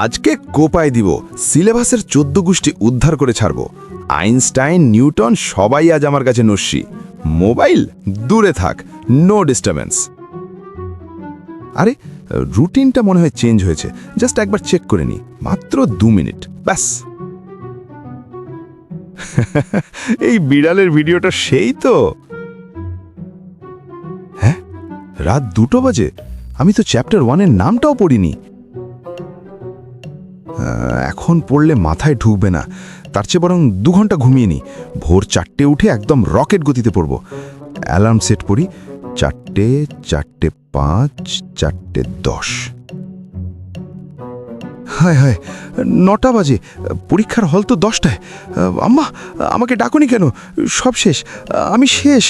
আজকে কোপায় দিব, সিলেবাসের 14 গোষ্ঠী উদ্ধার করে ছাড়ব। আইনস্টাইন, নিউটন সবাই আজ আমার কাছে নস্যি। মোবাইল দূরে থাক, নো ডিস্টারবেন্স। আরে রুটিনটা মনে হয় চেঞ্জ হয়েছে, জাস্ট একবার চেক করে নি। মাত্র 2 মিনিট ব্যাস। এই বিড়ালের ভিডিওটা সেই তো। হ্যাঁ, রাত 2টো বাজে, আমি তো চ্যাপ্টার 1-এর নামটাও পড়িনি। এখন পড়লে মাথায় ঢুকবে না, তার চেয়ে বরং 2 ঘন্টা ঘুমিয়ে নি। ভোর 4টে উঠে একদম রকেট গতিতে পড়ব। অ্যালার্ম সেট করি 4টে, 4টে 5, 4টে 10। হায় হায়, 9টা বাজে, পরীক্ষার হল তো 10টায়। আম্মা, আমাকে ডাকুনি কেন? সব শেষ, আমি শেষ।